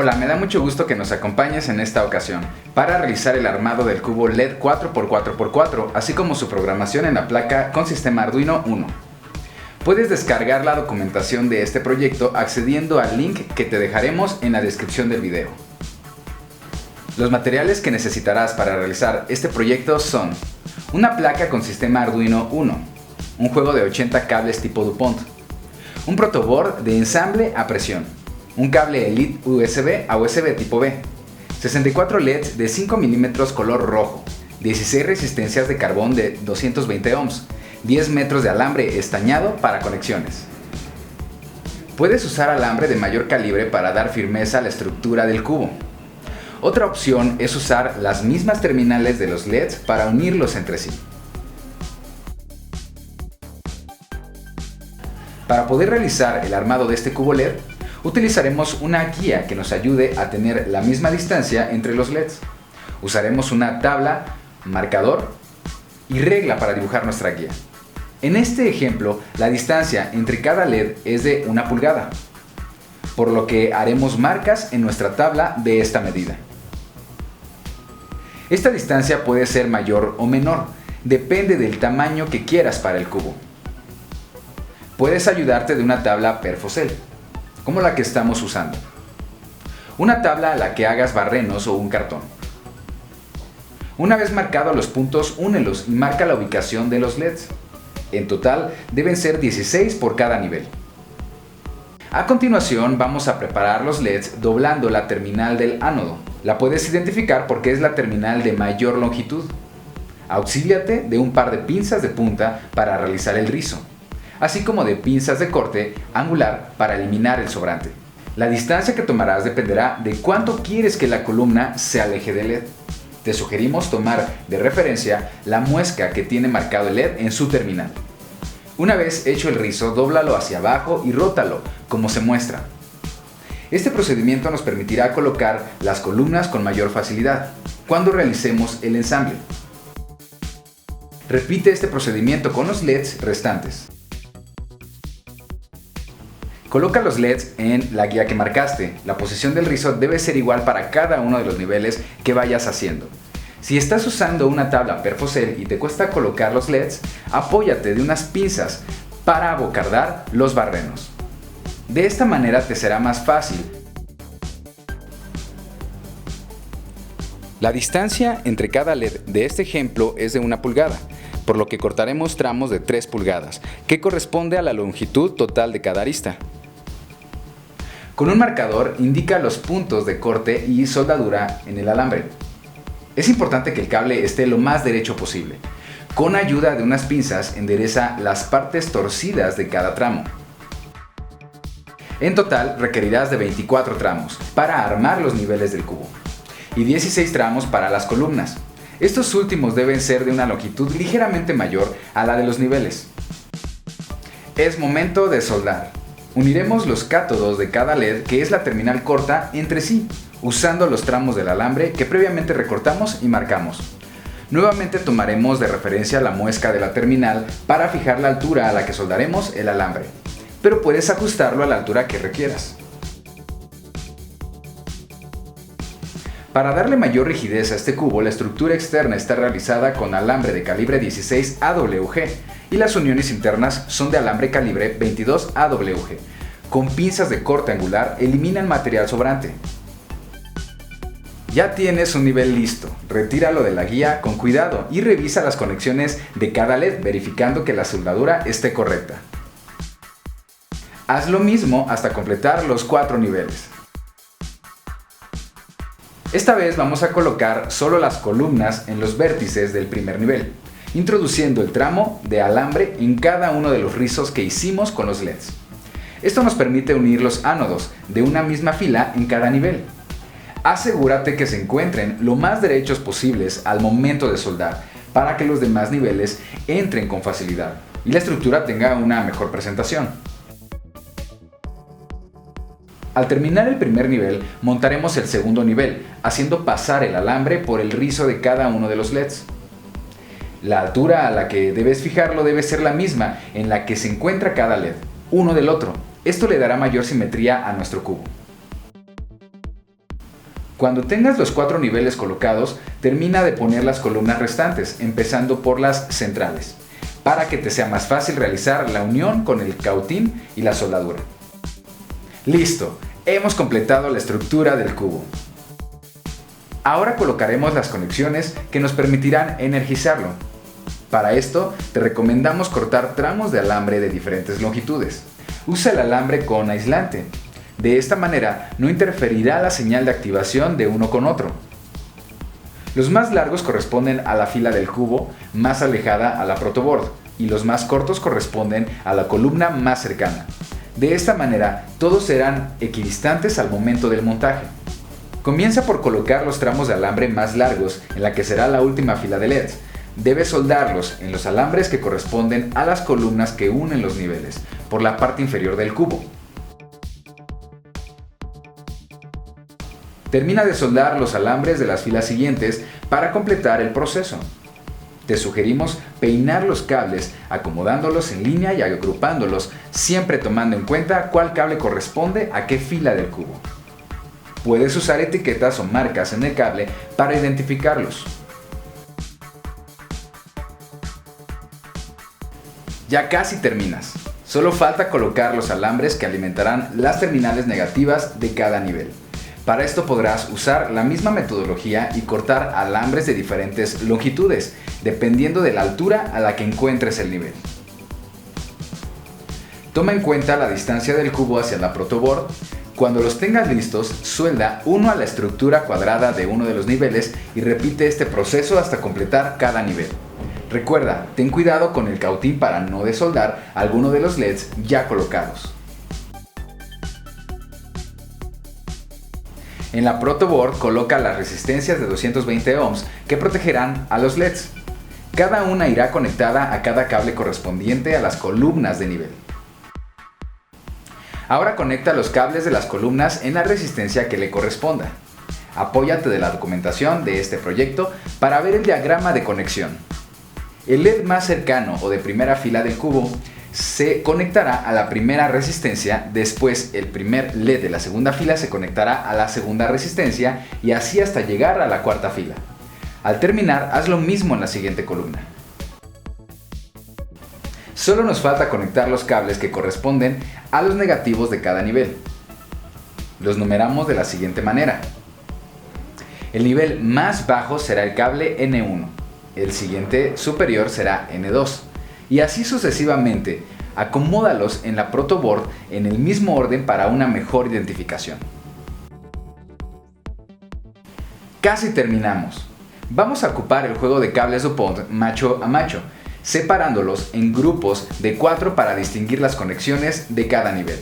Hola, me da mucho gusto que nos acompañes en esta ocasión para realizar el armado del cubo LED 4x4x4, así como su programación en la placa con sistema Arduino Uno. Puedes descargar la documentación de este proyecto accediendo al link que te dejaremos en la descripción del video. Los materiales que necesitarás para realizar este proyecto son una placa con sistema Arduino Uno, un juego de 80 cables tipo DuPont, un protoboard de ensamble a presión, un cable Elite USB a USB tipo B, 64 LEDs de 5 mm color rojo, 16 resistencias de carbón de 220 ohms, 10 metros de alambre estañado para conexiones. Puedes usar alambre de mayor calibre para dar firmeza a la estructura del cubo. Otra opción es usar las mismas terminales de los LEDs para unirlos entre sí. Para poder realizar el armado de este cubo LED, utilizaremos una guía que nos ayude a tener la misma distancia entre los LEDs. Usaremos una tabla, marcador y regla para dibujar nuestra guía. En este ejemplo, la distancia entre cada LED es de 1 pulgada, por lo que haremos marcas en nuestra tabla de esta medida. Esta distancia puede ser mayor o menor, depende del tamaño que quieras para el cubo. Puedes ayudarte de una tabla Perfocel, como la que estamos usando. Una tabla a la que hagas barrenos o un cartón. Una vez marcados los puntos, únelos y marca la ubicación de los LEDs. En total deben ser 16 por cada nivel. A continuación vamos a preparar los LEDs doblando la terminal del ánodo. La puedes identificar porque es la terminal de mayor longitud. Auxíliate de un par de pinzas de punta para realizar el rizo, así como de pinzas de corte angular para eliminar el sobrante. La distancia que tomarás dependerá de cuánto quieres que la columna se aleje del LED. Te sugerimos tomar de referencia la muesca que tiene marcado el LED en su terminal. Una vez hecho el rizo, dóblalo hacia abajo y rótalo, como se muestra. Este procedimiento nos permitirá colocar las columnas con mayor facilidad cuando realicemos el ensamble. Repite este procedimiento con los LEDs restantes. Coloca los LEDs en la guía que marcaste. La posición del rizo debe ser igual para cada uno de los niveles que vayas haciendo. Si estás usando una tabla Perfocel y te cuesta colocar los LEDs, apóyate de unas pinzas para abocardar los barrenos. De esta manera te será más fácil. La distancia entre cada LED de este ejemplo es de 1 pulgada, por lo que cortaremos tramos de 3 pulgadas, que corresponde a la longitud total de cada arista. Con un marcador indica los puntos de corte y soldadura en el alambre. Es importante que el cable esté lo más derecho posible. Con ayuda de unas pinzas endereza las partes torcidas de cada tramo. En total requerirás de 24 tramos para armar los niveles del cubo y 16 tramos para las columnas. Estos últimos deben ser de una longitud ligeramente mayor a la de los niveles. Es momento de soldar. Uniremos los cátodos de cada LED, que es la terminal corta, entre sí, usando los tramos del alambre que previamente recortamos y marcamos. Nuevamente tomaremos de referencia la muesca de la terminal para fijar la altura a la que soldaremos el alambre, pero puedes ajustarlo a la altura que requieras. Para darle mayor rigidez a este cubo, la estructura externa está realizada con alambre de calibre 16 AWG y las uniones internas son de alambre calibre 22 AWG. Con pinzas de corte angular elimina el material sobrante. Ya tienes un nivel listo, retíralo de la guía con cuidado y revisa las conexiones de cada LED verificando que la soldadura esté correcta. Haz lo mismo hasta completar los 4 niveles. Esta vez vamos a colocar solo las columnas en los vértices del primer nivel, introduciendo el tramo de alambre en cada uno de los rizos que hicimos con los LEDs. Esto nos permite unir los ánodos de una misma fila en cada nivel. Asegúrate que se encuentren lo más derechos posibles al momento de soldar para que los demás niveles entren con facilidad y la estructura tenga una mejor presentación. Al terminar el primer nivel, montaremos el segundo nivel, haciendo pasar el alambre por el rizo de cada uno de los LEDs. La altura a la que debes fijarlo debe ser la misma en la que se encuentra cada LED, uno del otro. Esto le dará mayor simetría a nuestro cubo. Cuando tengas los 4 niveles colocados, termina de poner las columnas restantes, empezando por las centrales, para que te sea más fácil realizar la unión con el cautín y la soldadura. Listo, hemos completado la estructura del cubo. Ahora colocaremos las conexiones que nos permitirán energizarlo. Para esto, te recomendamos cortar tramos de alambre de diferentes longitudes. Usa el alambre con aislante. De esta manera, no interferirá la señal de activación de uno con otro. Los más largos corresponden a la fila del cubo más alejada a la protoboard y los más cortos corresponden a la columna más cercana. De esta manera, todos serán equidistantes al momento del montaje. Comienza por colocar los tramos de alambre más largos en la que será la última fila de LEDs. Debes soldarlos en los alambres que corresponden a las columnas que unen los niveles, por la parte inferior del cubo. Termina de soldar los alambres de las filas siguientes para completar el proceso. Te sugerimos peinar los cables acomodándolos en línea y agrupándolos, siempre tomando en cuenta cuál cable corresponde a qué fila del cubo. Puedes usar etiquetas o marcas en el cable para identificarlos. Ya casi terminas. Solo falta colocar los alambres que alimentarán las terminales negativas de cada nivel. Para esto podrás usar la misma metodología y cortar alambres de diferentes longitudes, dependiendo de la altura a la que encuentres el nivel. Toma en cuenta la distancia del cubo hacia la protoboard. Cuando los tengas listos, suelda uno a la estructura cuadrada de uno de los niveles y repite este proceso hasta completar cada nivel. Recuerda, ten cuidado con el cautín para no desoldar alguno de los LEDs ya colocados. En la protoboard coloca las resistencias de 220 ohms que protegerán a los LEDs. Cada una irá conectada a cada cable correspondiente a las columnas de nivel. Ahora conecta los cables de las columnas en la resistencia que le corresponda. Apóyate de la documentación de este proyecto para ver el diagrama de conexión. El LED más cercano o de primera fila del cubo se conectará a la primera resistencia, después el primer LED de la segunda fila se conectará a la segunda resistencia y así hasta llegar a la cuarta fila. Al terminar, haz lo mismo en la siguiente columna. Solo nos falta conectar los cables que corresponden a los negativos de cada nivel. Los numeramos de la siguiente manera. El nivel más bajo será el cable N1, el siguiente superior será N2, y así sucesivamente. Acomódalos en la protoboard en el mismo orden para una mejor identificación. Casi terminamos. Vamos a ocupar el juego de cables DuPont macho a macho, separándolos en grupos de 4 para distinguir las conexiones de cada nivel.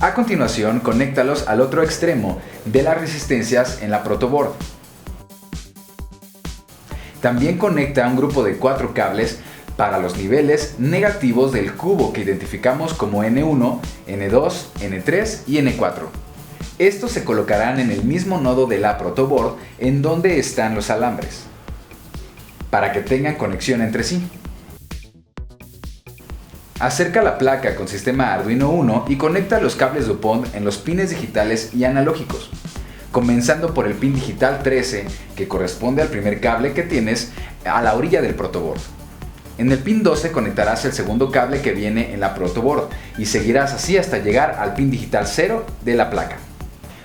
A continuación, conéctalos al otro extremo de las resistencias en la protoboard. También conecta un grupo de 4 cables para los niveles negativos del cubo que identificamos como N1, N2, N3 y N4. Estos se colocarán en el mismo nodo de la protoboard en donde están los alambres, para que tengan conexión entre sí. Acerca la placa con sistema Arduino Uno y conecta los cables DuPont en los pines digitales y analógicos, comenzando por el pin digital 13 que corresponde al primer cable que tienes a la orilla del protoboard. En el pin 12 conectarás el segundo cable que viene en la protoboard y seguirás así hasta llegar al pin digital 0 de la placa.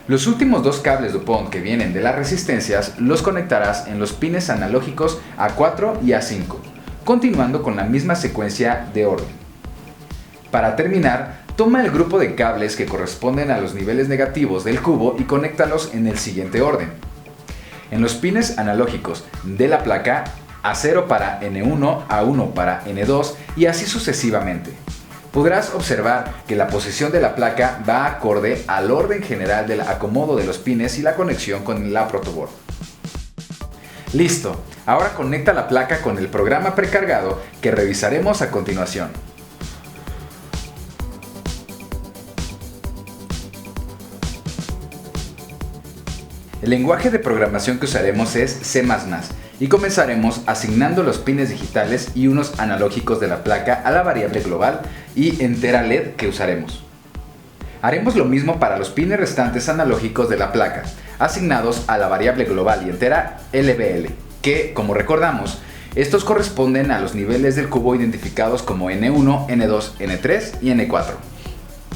Los últimos 2 cables DuPont que vienen de las resistencias los conectarás en los pines analógicos A4 y A5, continuando con la misma secuencia de orden. Para terminar, toma el grupo de cables que corresponden a los niveles negativos del cubo y conéctalos en el siguiente orden. En los pines analógicos de la placa, A0 para N1, A1 para N2 y así sucesivamente. Podrás observar que la posición de la placa va acorde al orden general del acomodo de los pines y la conexión con la protoboard. Listo, ahora conecta la placa con el programa precargado que revisaremos a continuación. El lenguaje de programación que usaremos es C++ y comenzaremos asignando los pines digitales y unos analógicos de la placa a la variable global y entera LED que usaremos. Haremos lo mismo para los pines restantes analógicos de la placa, asignados a la variable global y entera LBL, que, como recordamos, estos corresponden a los niveles del cubo identificados como N1, N2, N3 y N4.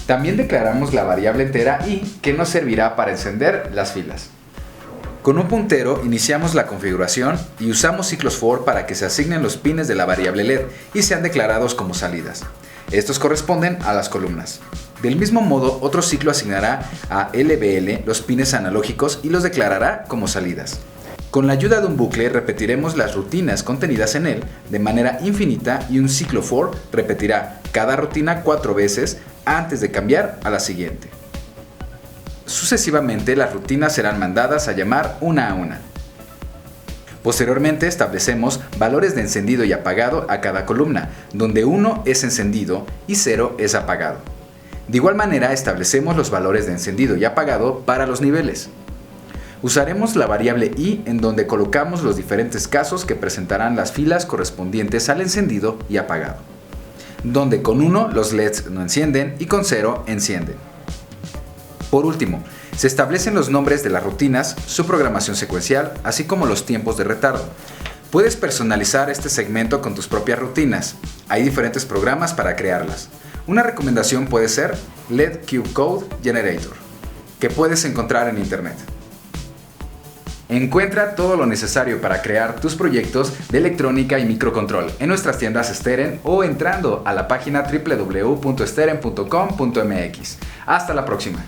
También declaramos la variable entera I, que nos servirá para encender las filas. Con un puntero iniciamos la configuración y usamos ciclos for para que se asignen los pines de la variable LED y sean declarados como salidas. Estos corresponden a las columnas. Del mismo modo, otro ciclo asignará a LBL los pines analógicos y los declarará como salidas. Con la ayuda de un bucle repetiremos las rutinas contenidas en él de manera infinita y un ciclo for repetirá cada rutina 4 veces antes de cambiar a la siguiente. Sucesivamente, las rutinas serán mandadas a llamar una a una. Posteriormente establecemos valores de encendido y apagado a cada columna, donde 1 es encendido y 0 es apagado. De igual manera establecemos los valores de encendido y apagado para los niveles. Usaremos la variable I en donde colocamos los diferentes casos que presentarán las filas correspondientes al encendido y apagado, donde con 1 los LEDs no encienden y con 0 encienden. Por último, se establecen los nombres de las rutinas, su programación secuencial, así como los tiempos de retardo. Puedes personalizar este segmento con tus propias rutinas. Hay diferentes programas para crearlas. Una recomendación puede ser LED Cube Code Generator, que puedes encontrar en internet. Encuentra todo lo necesario para crear tus proyectos de electrónica y microcontrol en nuestras tiendas Steren o entrando a la página www.steren.com.mx. Hasta la próxima.